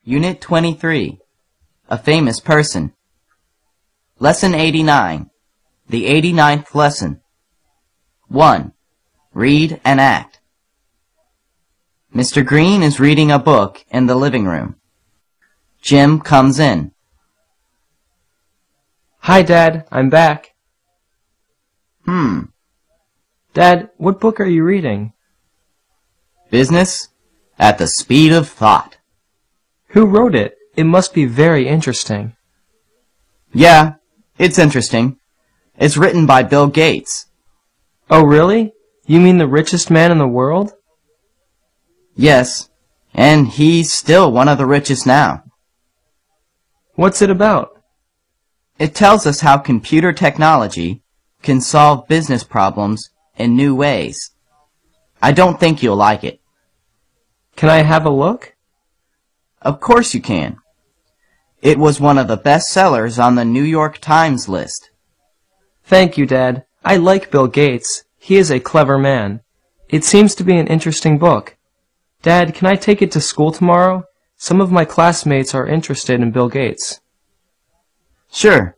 Unit 23, A Famous Person. Lesson 89, the 89th lesson. 1. Read and act. Mr. Green is reading a book in the living room. Jim comes in. Hi, Dad. I'm back. Dad, what book are you reading? Business at the Speed of Thought. Who wrote it? It must be very interesting. Yeah, it's interesting. It's written by Bill Gates. Oh, really? You mean the richest man in the world? Yes, and he's still one of the richest now. What's it about? It tells us how computer technology can solve business problems in new ways. I don't think you'll like it. Can I have a look? Of course you can. It was one of the best sellers on the New York Times list. Thank you, Dad. I like Bill Gates. He is a clever man. It seems to be an interesting book. Dad, can I take it to school tomorrow? Some of my classmates are interested in Bill Gates. Sure.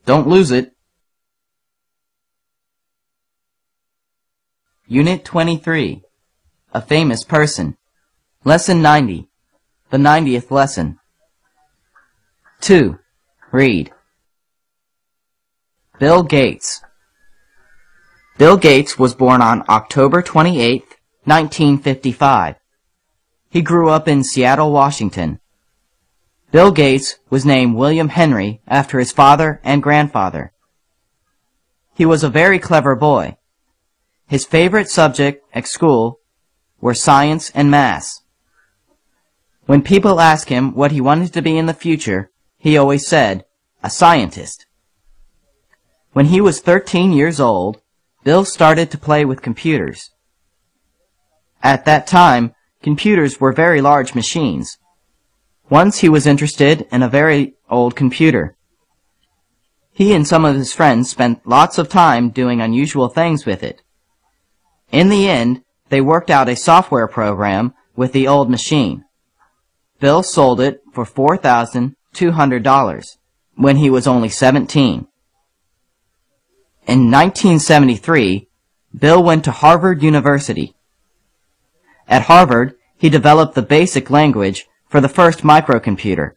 Don't lose it. Unit 23, A Famous Person. Lesson 90, the 90th lesson. 2. Read. Bill Gates. Bill Gates was born on October 28, 1955. He grew up in Seattle, Washington. Bill Gates was named William Henry after his father and grandfather. He was a very clever boy. His favorite subject at school were science and math. When people asked him what he wanted to be in the future, he always said, "A scientist." When he was 13 years old, Bill started to play with computers. At that time, computers were very large machines. Once he was interested in a very old computer. He and some of his friends spent lots of time doing unusual things with it. In the end, they worked out a software program with the old machine. Bill sold it for $4,200 when he was only 17. In 1973, Bill went to Harvard University. At Harvard, he developed the basic language for the first microcomputer.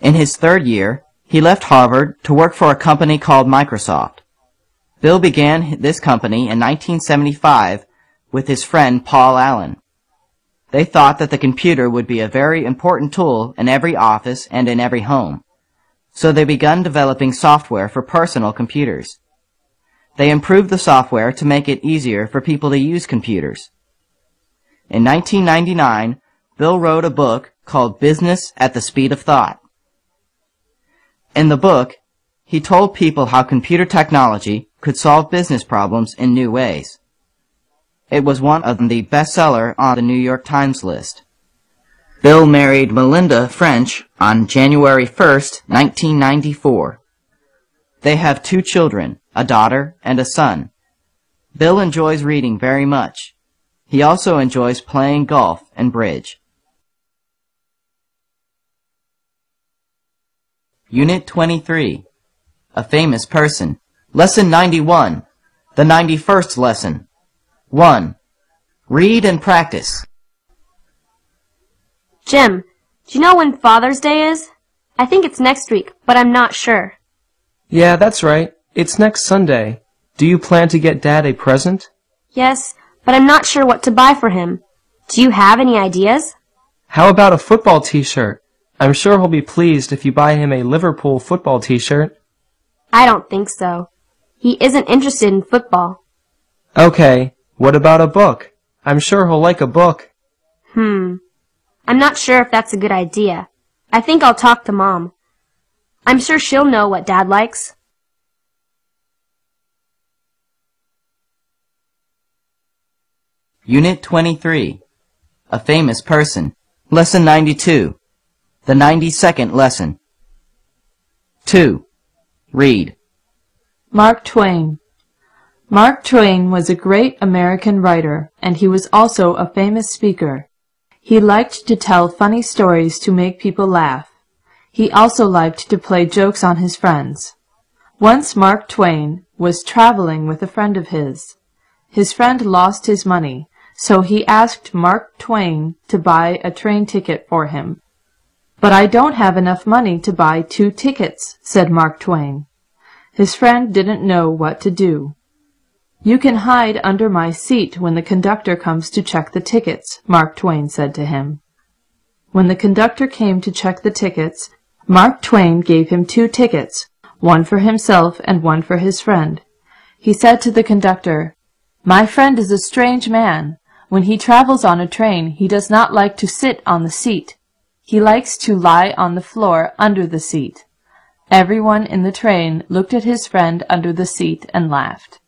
In his third year, he left Harvard to work for a company called Microsoft. Bill began this company in 1975 with his friend Paul Allen. They thought that the computer would be a very important tool in every office and in every home. So they began developing software for personal computers. They improved the software to make it easier for people to use computers. In 1999, Bill wrote a book called Business at the Speed of Thought. In the book, he told people how computer technology could solve business problems in new ways. It was one of the bestseller on the New York Times list. Bill married Melinda French on January 1st, 1994. They have 2 children, a daughter and a son. Bill enjoys reading very much. He also enjoys playing golf and bridge. Unit 23, A Famous Person. Lesson 91, the 91st lesson. 1. Read and practice. Jim, do you know when Father's Day is? I think it's next week, but I'm not sure. Yeah, that's right. It's next Sunday. Do you plan to get Dad a present? Yes, but I'm not sure what to buy for him. Do you have any ideas? How about a football t-shirt? I'm sure he'll be pleased if you buy him a Liverpool football t-shirt. I don't think so. He isn't interested in football. Okay, what about a book? I'm sure he'll like a book. I'm not sure if that's a good idea. I think I'll talk to Mom. I'm sure she'll know what Dad likes. Unit 23, A Famous Person. Lesson 92, the 92nd lesson. 2. Read. Mark Twain. Mark Twain was a great American writer, and he was also a famous speaker. He liked to tell funny stories to make people laugh. He also liked to play jokes on his friends. Once Mark Twain was traveling with a friend of his. His friend lost his money, so he asked Mark Twain to buy a train ticket for him. "But I don't have enough money to buy 2 tickets," said Mark Twain. His friend didn't know what to do. "You can hide under my seat when the conductor comes to check the tickets," Mark Twain said to him. When the conductor came to check the tickets, Mark Twain gave him 2 tickets, one for himself and one for his friend. He said to the conductor, "My friend is a strange man. When he travels on a train, he does not like to sit on the seat. He likes to lie on the floor under the seat." Everyone in the train looked at his friend under the seat and laughed.